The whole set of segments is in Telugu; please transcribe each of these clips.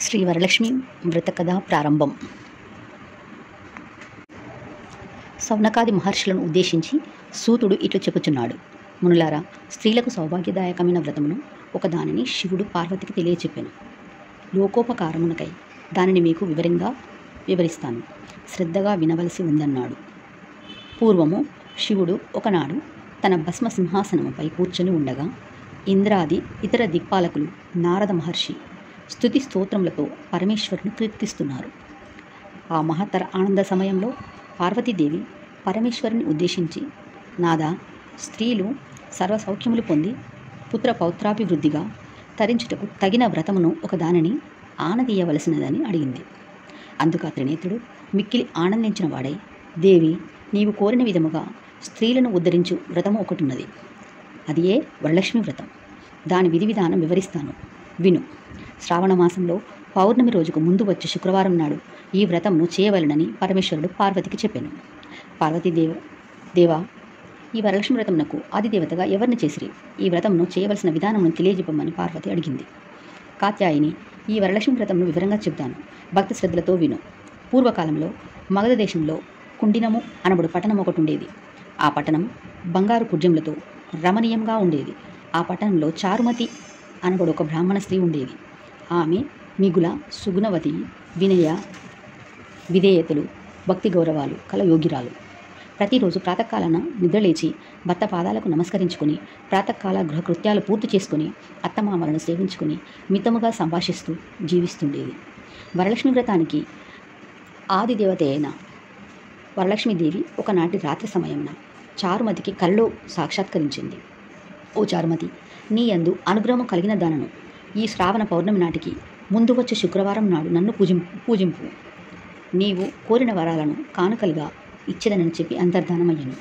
శ్రీ వరలక్ష్మి వ్రత కథ ప్రారంభం. సౌనకాది మహర్షులను ఉద్దేశించి సూతుడు ఇట్లు చెప్పుచున్నాడు. మునులారా, స్త్రీలకు సౌభాగ్యదాయకమైన వ్రతమును ఒకదానిని శివుడు పార్వతికి తెలియచెప్పాను. లోకోపకారమునకై దానిని మీకు వివరంగా వివరిస్తాను, శ్రద్ధగా వినవలసి ఉందన్నాడు. పూర్వము శివుడు ఒకనాడు తన భస్మ సింహాసనముపై కూర్చొని ఉండగా ఇంద్రాది ఇతర దిక్పాలకులు నారద మహర్షి స్తుతి స్తోత్రములతో పరమేశ్వరుని కీర్తిస్తున్నారు. ఆ మహత్తర ఆనంద సమయంలో పార్వతీదేవి పరమేశ్వరుని ఉద్దేశించి, నాదా, స్త్రీలు సర్వసౌఖ్యములు పొంది పుత్ర పౌత్రాభివృద్ధిగా తరించుటకు తగిన వ్రతమును ఒకదానిని ఆనదీయవలసినదని అడిగింది. అందుకు ఆ త్రినేత్రుడు మిక్కిలి ఆనందించిన వాడై, దేవి, నీవు కోరిన విధముగా స్త్రీలను ఉద్ధరించు వ్రతము ఒకటున్నది. అది ఏ వరలక్ష్మి వ్రతం. దాని విధి విధానం వివరిస్తాను, విను. శ్రావణ మాసంలో పౌర్ణమి రోజుకు ముందు వచ్చే శుక్రవారం నాడు ఈ వ్రతంను చేయవలనని పరమేశ్వరుడు పార్వతికి చెప్పాను. దేవా, ఈ వరలక్ష్మి వ్రతమునకు ఆదిదేవతగా ఎవరిని చేసిరి? ఈ వ్రతంను చేయవలసిన విధానమును తెలియజెప్పమని పార్వతి అడిగింది. కాత్యాయిని, ఈ వరలక్ష్మి వ్రతంను వివరంగా చెబుతాను, భక్తి శ్రద్ధలతో విను. పూర్వకాలంలో మగధ దేశంలో కుండినము అనబడు పట్టణం ఒకటి ఉండేది. ఆ పట్టణం బంగారు కుడ్యములతో రమణీయంగా ఉండేది. ఆ పట్టణంలో చారుమతి అనబడు ఒక బ్రాహ్మణ స్త్రీ ఉండేది. ఆమె మిగుల సుగుణవతి, వినయ విధేయతలు, భక్తి గౌరవాలు కల యోగిరాలు. ప్రతిరోజు ప్రాతకాలన నిద్రలేచి భర్త పాదాలకు నమస్కరించుకుని ప్రాతకాల గృహకృత్యాలు పూర్తి చేసుకుని అత్తమామలను సేవించుకుని మితముగా సంభాషిస్తూ జీవిస్తుండేది. వరలక్ష్మి వ్రతానికి ఆదిదేవత అయిన వరలక్ష్మీదేవి ఒకనాటి రాత్రి సమయంన చారుమతికి కలలో సాక్షాత్కరించింది. ఓ చారుమతి, నీ యందు అనుగ్రహము కలిగిన దానను ఈ శ్రావణ పౌర్ణమి నాటికి ముందు వచ్చే శుక్రవారం నాడు నన్ను పూజింపు. నీవు కోరిన వరాలను కానుకలుగా ఇచ్చేదనని చెప్పి అంతర్ధానమయ్యను.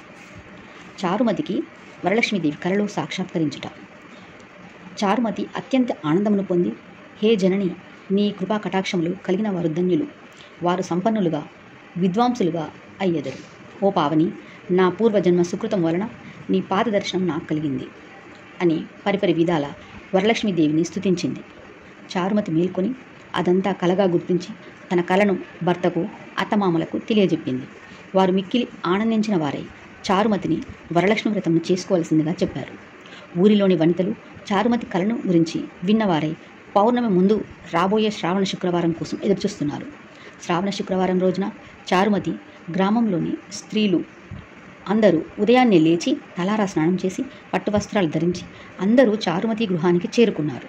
చారుమతికి వరలక్ష్మీదేవి కలలో సాక్షాత్కరించుట. చారుమతి అత్యంత ఆనందమును పొంది, హే జనని, నీ కృపా కటాక్షములు కలిగిన వారు ధన్యులు, వారు సంపన్నులుగా విద్వాంసులుగా అయ్యెదరు. ఓ పావని, నా పూర్వజన్మ సుకృతం వలన నీ పాద దర్శనం నాకు కలిగింది అని పరిపరి విధాల వరలక్ష్మీదేవిని స్తుతించింది. చారుమతి మేల్కొని అదంతా కలగా గుర్తించి తన కలను భర్తకు అత్తమామలకు తెలియజెప్పింది. వారు మిక్కిలి ఆనందించిన వారై చారుమతిని వరలక్ష్మి వ్రతంను చేసుకోవాల్సిందిగా చెప్పారు. ఊరిలోని వనితలు చారుమతి కలను గురించి విన్నవారై పౌర్ణమి ముందు రాబోయే శ్రావణ శుక్రవారం కోసం ఎదురుచూస్తున్నారు. శ్రావణ శుక్రవారం రోజున చారుమతి గ్రామంలోని స్త్రీలు అందరూ ఉదయాన్నే లేచి తలారా స్నానం చేసి పట్టు వస్త్రాలు ధరించి అందరూ చారుమతి గృహానికి చేరుకున్నారు.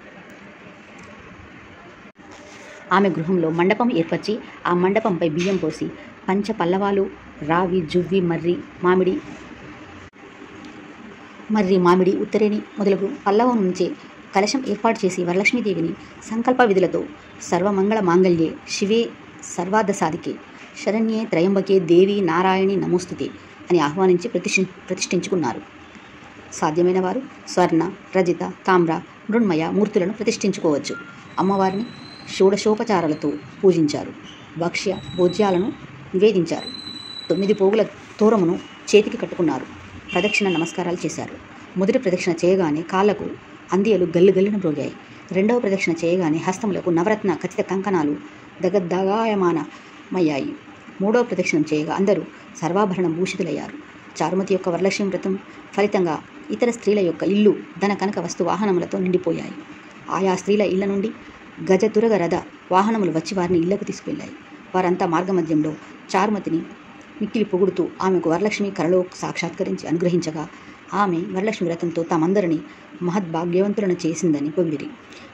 ఆమె గృహంలో మండపం ఏర్పరిచి ఆ మండపంపై బియ్యం పోసి పంచ పల్లవాలు, రావి, జువ్వి, మర్రి, మామిడి, ఉత్తరేణి మొదలగు పల్లవం నుంచే కలశం ఏర్పాటు చేసి వరలక్ష్మీదేవిని సంకల్ప విధులతో సర్వమంగళ మాంగళ్యే శివే సర్వార్థ సాధికే శరణ్యే త్రయంబకే దేవి నారాయణి నమోస్తుతే అని ఆహ్వానించి ప్రతిష్ఠించుకున్నారు. సాధ్యమైన వారు స్వర్ణ, రజిత, తామ్ర, మృణ్మయ మూర్తులను ప్రతిష్ఠించుకోవచ్చు. అమ్మవారిని షోడశోపచారాలతో పూజించారు. భక్ష్య భోజ్యాలను నివేదించారు. 9 పోగుల తోరమును చేతికి కట్టుకున్నారు. ప్రదక్షిణ నమస్కారాలు చేశారు. మొదటి ప్రదక్షిణ చేయగానే కాళ్లకు అందియలు గల్లుగల్లున మ్రోగాయి. రెండవ ప్రదక్షిణ చేయగానే హస్తములకు నవరత్న ఖచ్చిత కంకణాలు దగద్దాగాయమానమయ్యాయి. మూడవ ప్రదక్షిణం చేయగా అందరూ సర్వాభరణ భూషితులయ్యారు. చారుమతి యొక్క వరలక్ష్మి వ్రతం ఫలితంగా ఇతర స్త్రీల యొక్క ఇల్లు ధన కనక వస్తు వాహనములతో నిండిపోయాయి. ఆయా స్త్రీల ఇళ్ల నుండి గజ తురగ రథ వాహనములు వచ్చి వారిని ఇళ్లకు తీసుకువెళ్ళాయి. వారంతా మార్గమధ్యంలో చారుమతిని మిక్కిలి పొగుడుతూ ఆమెకు వరలక్ష్మి కలలో సాక్షాత్కరించి అనుగ్రహించగా ఆమె వరలక్ష్మి వ్రతంతో తామందరినీ మహద్భాగ్యవంతులను చేసిందని పొగిడిరి.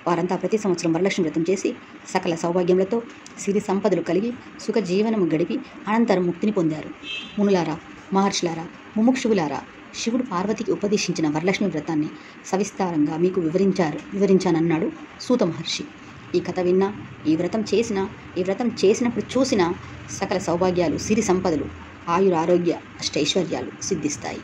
వారంతా ప్రతి సంవత్సరం వరలక్ష్మి వ్రతం చేసి సకల సౌభాగ్యములతో సిరి సంపదలు కలిగి సుఖ జీవనము గడిపి అనంతరం ముక్తిని పొందారు. మునులారా, మహర్షులారా, ముముక్షువులారా, శివుడు పార్వతికి ఉపదేశించిన వరలక్ష్మి వ్రతాన్ని సవిస్తారంగా మీకు వివరించానన్నాడు సూత మహర్షి. ఈ కథ విన్నా, ఈ వ్రతం చేసినప్పుడు చూసిన సకల సౌభాగ్యాలు, సిరి సంపదలు, ఆయురారోగ్య అష్టైశ్వర్యాలు సిద్ధిస్తాయి.